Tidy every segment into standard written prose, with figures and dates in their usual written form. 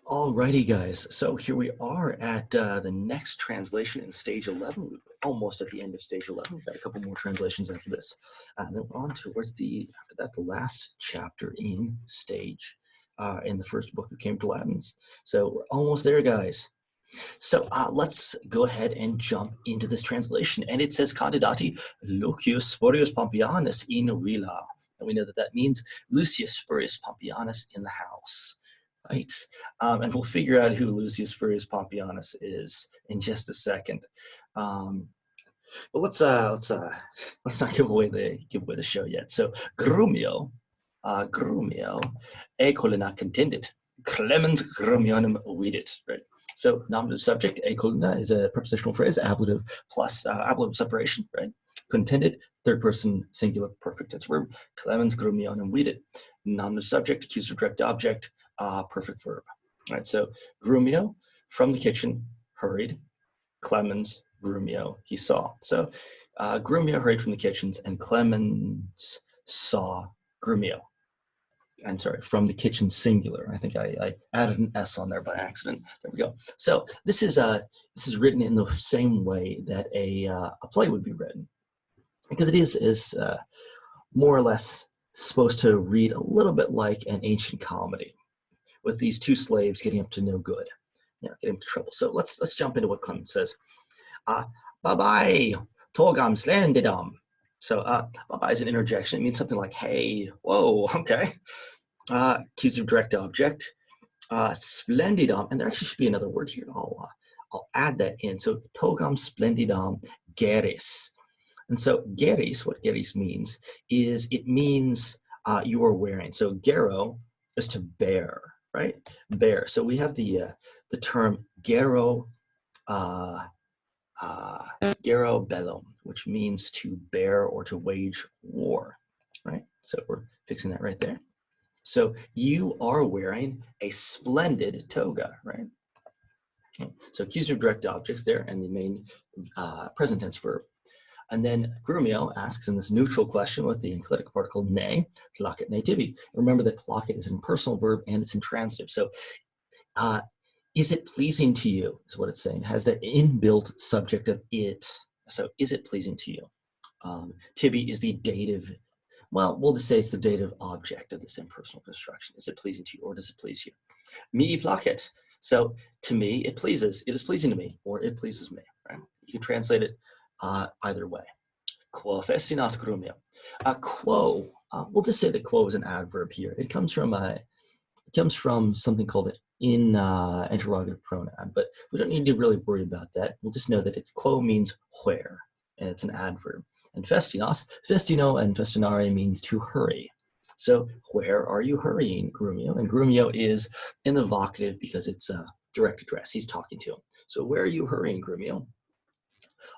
Alrighty, guys. So here we are at the next translation in stage 11. We're almost at the end of stage 11. We've got a couple more translations after this. And then we're on towards after that, the last chapter in stage in the first book of Cambridge Latins. So we're almost there, guys. So let's go ahead and jump into this translation. And it says, Candidati Lucius Spurius Pomponianus in villa. And we know that that means Lucius Spurius Pomponianus in the house. Right, and we'll figure out who Lucius Spurius Pomponianus is in just a second. But let's not give away the show yet. So Grumio, e colonna contendit, clemens grumionum vidit. Right. So nominative subject, e colonna is a prepositional phrase, ablative plus ablative separation. Right. Contended, third person singular perfect tense verb. Clemens grumionum vidit. Nominative subject, accusative direct object. Perfect verb. All right, so Grumio from the kitchen hurried. Clemens, Grumio, he saw. So Grumio hurried from the kitchens and Clemens saw Grumio. I'm sorry, from the kitchen singular. I think I added an S on there by accident. There we go. So this is written in the same way that a play would be written, because it is more or less supposed to read a little bit like an ancient comedy, with these two slaves getting up to no good, getting into trouble. So let's jump into what Clement says. Bye-bye, togam splendidam. So bye-bye is an interjection. It means something like, hey, whoa, okay. Accusative direct object, splendidam, and there actually should be another word here. I'll add that in. So togam splendidam geris. And so geris, what geris means, is it means you are wearing. So gero is to bear. Right, bear. So we have the term gero bellum, which means to bear or to wage war. Right. So we're fixing that right there. So you are wearing a splendid toga. Right. Okay. So accusative direct objects there, and the main present tense verb. And then Grumio asks in this neutral question with the enclitic particle ne, placet ne tibi. Remember that placet is an impersonal verb and it's intransitive. So is it pleasing to you is what it's saying. It has that inbuilt subject of it. So is it pleasing to you? Tibi is the dative. Well, we'll just say it's the dative object of this impersonal construction. Is it pleasing to you, or does it please you? Mi placet. So to me, it pleases. It is pleasing to me, or it pleases me. Right? You can translate it either way. Quo festinas grumio. Quo, we'll just say that quo is an adverb here. It comes from something called an interrogative pronoun, but we don't need to really worry about that. We'll just know that it's quo means where, and it's an adverb. And festinos, festino and festinare means to hurry. So where are you hurrying, Grumio? And Grumio is in the vocative because it's direct address. He's talking to him. So where are you hurrying, Grumio?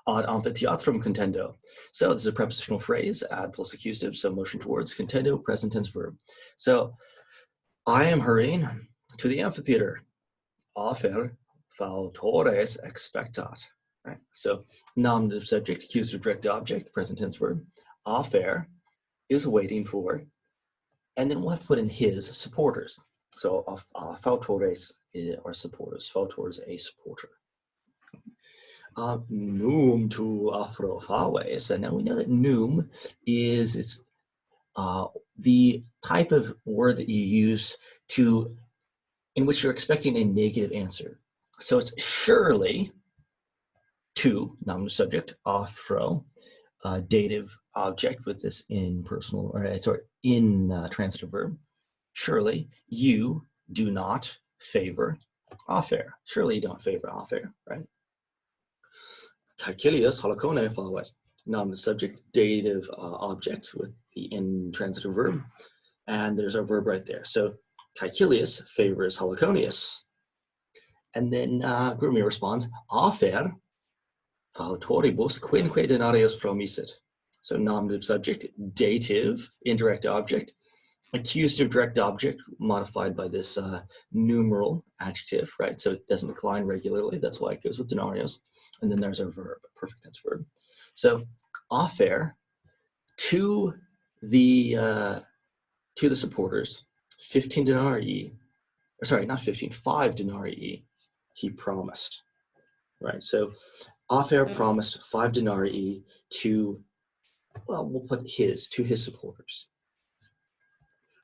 Ad amphitheatrum contendo. So this is a prepositional phrase, ad plus accusative, so motion towards, contendo, present tense verb. So I am hurrying to the amphitheater. Offer fautores expectat. Right? So nominative subject, accusative direct object, present tense verb. Offer is waiting for, and then we'll have to put in his supporters. So fautores are supporters. Fautors, a supporter. Num to afrofaves. And now we know that num is the type of word that you use in which you're expecting a negative answer. So it's surely to, nominative subject, afro, dative object with this transitive verb. Surely you do not favor affair. Surely you don't favor affair, right? Caecilius halakone follows. Nominative subject, dative object with the intransitive verb. And there's our verb right there. So Caecilius favors Halaconius. And then Grumio responds, Afer fautoribus quinque denarius promissit. So nominative subject, dative, indirect object, accusative direct object modified by this numeral adjective, right? So it doesn't decline regularly. That's why it goes with denarius. And then there's our verb, perfect tense verb. So offer to the supporters 15 denarii or sorry, not 15, 5 denarii he promised, right? So Afer promised 5 denarii to, well, we'll put to his supporters.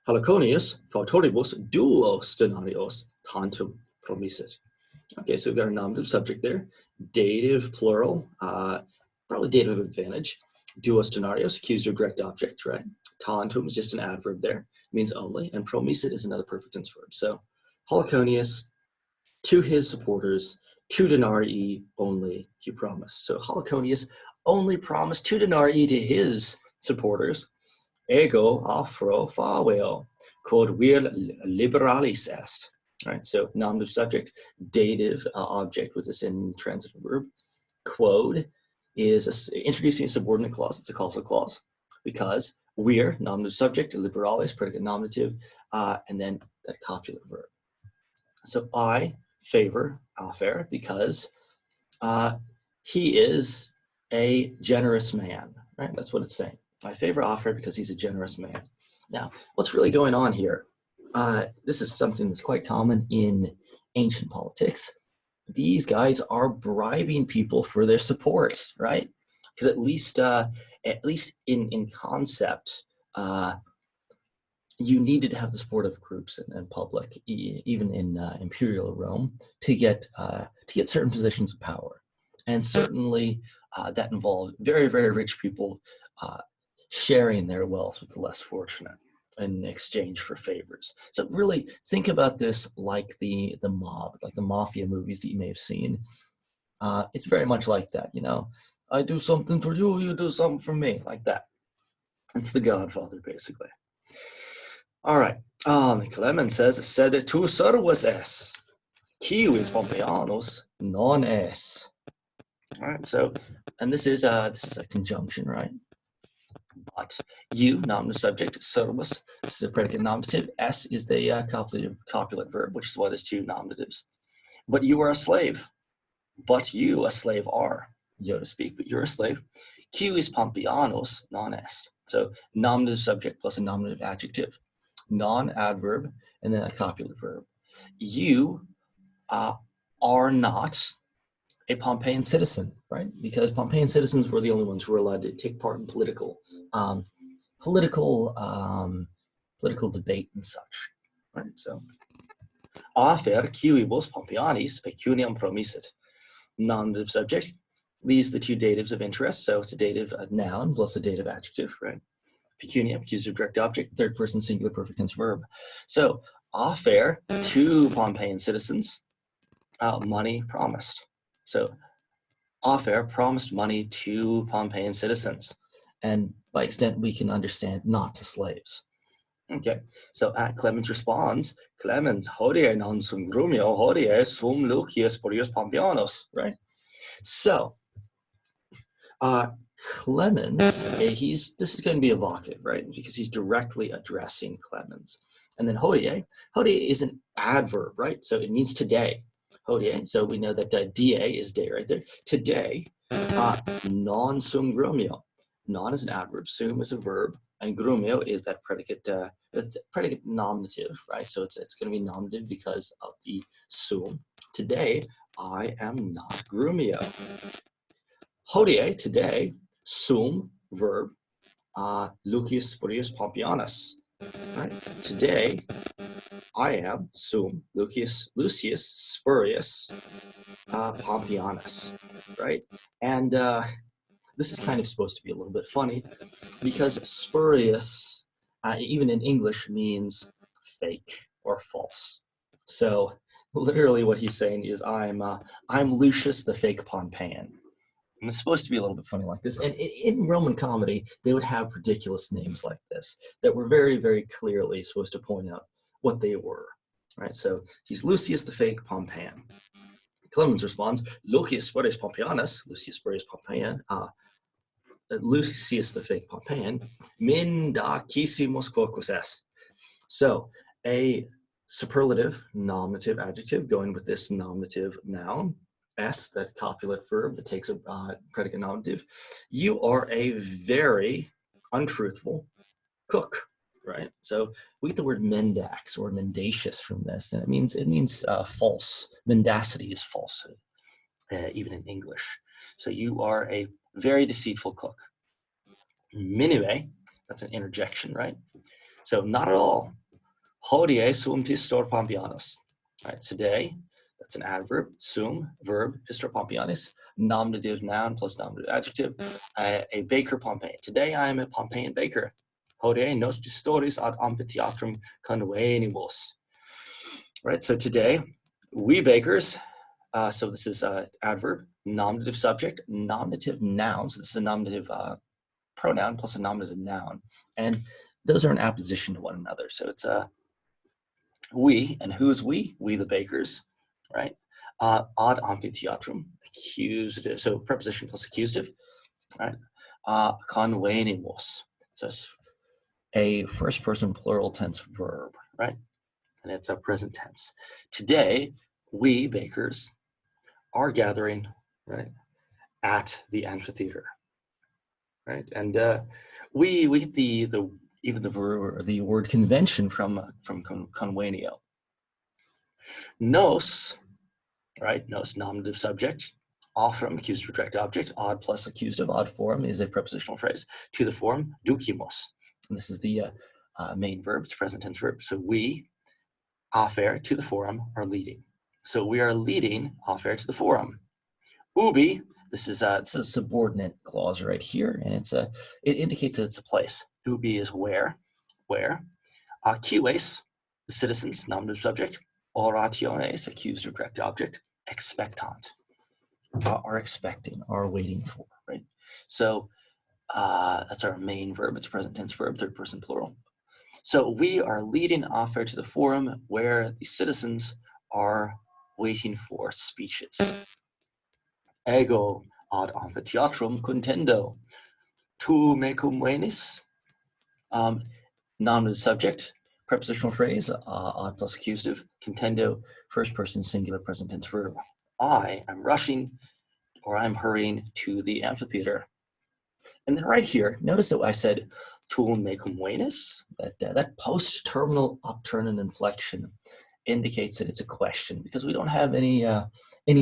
Halaconius, fautoribus duos denarios tantum promissit. Okay, so we've got a nominative subject there, dative plural, probably dative advantage. Duos denarios, accusative direct object, right? Tantum is just an adverb there, means only, and promissit is another perfect tense verb. So Halaconius, to his supporters, 2 denarii only he promised. So Halaconius only promised 2 denarii to his supporters. Ego afro faveo, quod vir liberalis est. Right, so nominative subject, dative object with this intransitive verb. Quod is introducing a subordinate clause. It's a causal clause because we're nominative subject, liberalis, predicate nominative, and then that copulative verb. So I favor Afer because he is a generous man, right? That's what it's saying. I favor Afer because he's a generous man. Now, what's really going on here? This is something that's quite common in ancient politics. These guys are bribing people for their support, right? Because at least in concept, you needed to have the support of groups and public, even in imperial Rome, to get certain positions of power, and certainly that involved very, very rich people sharing their wealth with the less fortunate in exchange for favors. So really think about this like the mob, like the mafia movies that you may have seen. It's very much like that, you know. I do something for you, you do something for me, like that. It's the Godfather, basically. All right. Clemens says, sed tu servus es, civis Pomponianus non es. All right. So, and this is a conjunction, right? But you, nominative subject, servus, this is a predicate nominative. S is the copulate verb, which is why there's 2 nominatives. But you are a slave. But you, a slave, are, so to speak. But you're a slave. Civis Pomponianus non es. So nominative subject plus a nominative adjective. Non-adverb, and then a copulative verb. You are not a Pompeian citizen, right? Because Pompeian citizens were the only ones who were allowed to take part in political debate and such, right? So, Afer quibus Pompeianis pecuniam promissit. Nominative subject. These are the 2 datives of interest, so it's a dative noun plus a dative adjective, right? Pecuniam, accusative direct object, 3rd person singular perfect tense verb. So, Afer to Pompeian citizens, money promised. So, Afer promised money to Pompeian citizens. And by extent, we can understand not to slaves. Okay, so Clemens responds, Clemens, hodie non sum grumio, hodie sum Lucius Spurius Pomponianus, right? So, Clemens, this is going to be evocative, right? Because he's directly addressing Clemens. And then hodie is an adverb, right? So it means today. Hodie, so we know that da is day right there. Today, non sum grumio. Non is an adverb, sum is a verb, and grumio is that predicate nominative, right? So it's going to be nominative because of the sum. Today, I am not grumio. Hodie, today, sum, verb, Lucius Spurius Pomponianus. Right? Today, I am sum Lucius Spurius Pomponianus. Right? And this is kind of supposed to be a little bit funny because spurious, even in English, means fake or false. So literally what he's saying is I'm Lucius the fake Pompeian. And it's supposed to be a little bit funny like this. And in Roman comedy, they would have ridiculous names like this that were very, very clearly supposed to point out what they were. Right? So he's Lucius the fake Pompeian. Clemens responds, Lucius Spurius Pompeianus, Lucius Spurius Pompeian, Lucius the fake Pompeian, mendacissimus quocus est. So a superlative nominative adjective going with this nominative noun, S, that copulate verb that takes a predicate nominative. You are a very untruthful cook, right? So we get the word mendax or mendacious from this, and it means false. Mendacity is falsehood, even in English. So you are a very deceitful cook. Minime, that's an interjection, right? So not at all. Hodie sum pistor Pomponianus. All right, today, that's an adverb. Sum, verb, pistor Pomponianus, nominative noun plus nominative adjective. A baker Pompeian. Today I am a Pompeian baker. Hodie nos pistoris ad amphitheatrum convenibus. Right, so today, we bakers, so this is adverb, nominative subject, nominative noun. So this is a nominative pronoun plus a nominative noun. And those are in apposition to one another. So it's we, and who's we? We the bakers, right? Ad amphitheatrum, accusative, so preposition plus accusative, right? Convenibus, so it's a first person plural tense verb, right? And it's a present tense. Today, we bakers are gathering, right, at the amphitheater, right? And we get the word convention from convenio. Nos, right? Nos, nominative subject. Offrum, accusative direct object. Ad plus accusative. Odd form is a prepositional phrase. To the form, ducimos. And this is the main verb. It's present tense verb. So we, affair to the forum, are leading. So we are leading affair to the forum. Ubi, this is a subordinate clause right here, and it indicates that it's a place. Ubi is where. Cues, the citizens, nominative subject. Orationes, accusative direct object. Expectant, are expecting, are waiting for, right? So that's our main verb. It's a present tense verb, third person plural. So we are leading affair to the forum where the citizens are waiting for speeches. Ego ad amphitheatrum contendo. Tu mecum venis. Nominative subject, prepositional phrase, ad plus accusative. Contendo, first person singular present tense verb. I am rushing, or I'm hurrying to the amphitheater. And then right here, notice that I said tu mecum venis. That post-terminal upturn and inflection indicates that it's a question, because we don't have any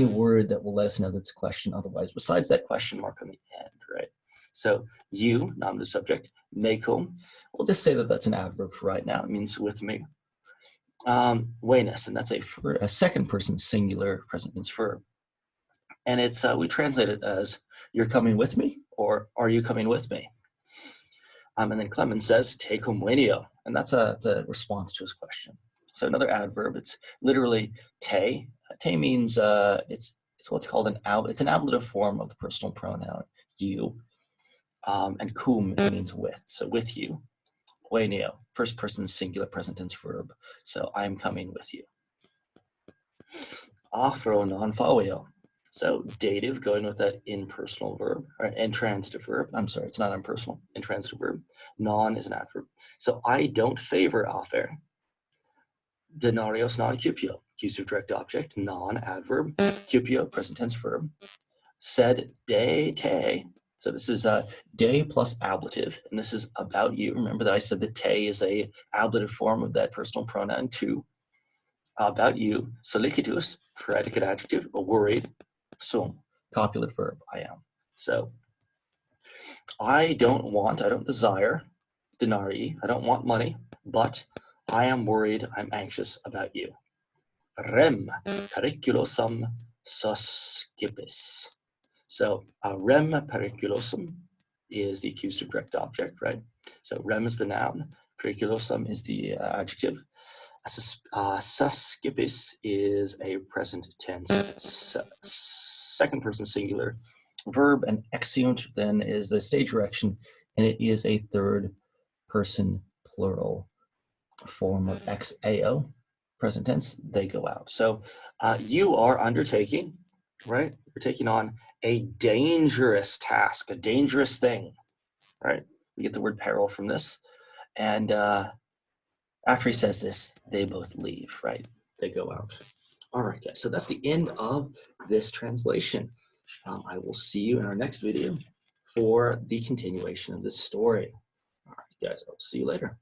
word that will let us know that's a question otherwise, besides that question mark on the end, right? So you, nominative subject, mecum, we'll just say that that's an adverb for right now. It means with me. Venus, and that's a second person singular present tense verb. And it's we translate it as you're coming with me, or are you coming with me? And then Clemens says, tecum venio, and that's a response to his question. So another adverb, it's literally te. Te means it's what's called an ablative form of the personal pronoun you, and cum means with. So with you, venio, first person singular present tense verb. So I'm coming with you. Afro non favio. So dative, going with that impersonal verb, or intransitive verb. I'm sorry, it's not impersonal, intransitive verb. Non is an adverb. So I don't favor affair. Denarios non cupio, accusative direct object, non adverb, cupio, present tense verb. Sed de te. So this is de plus ablative, and this is about you. Remember that I said that te is a ablative form of that personal pronoun to. About you, solicitus, predicate adjective, worried, sum, copulate verb, I am. So I don't desire denarii, I don't want money, but I am worried, I'm anxious about you. Rem periculosum suscipis. So rem periculosum is the accusative direct object, right? So rem is the noun, periculosum is the adjective. Suscipis is a present tense second person singular verb, and exeunt then is the stage direction, and it is a third person plural form of exao, present tense, they go out. So you are undertaking, right? You're taking on a dangerous task, a dangerous thing, right? We get the word peril from this. And after he says this, they both leave, right? They go out. All right, guys, so that's the end of this translation. I will see you in our next video for the continuation of this story. All right, guys, I'll see you later.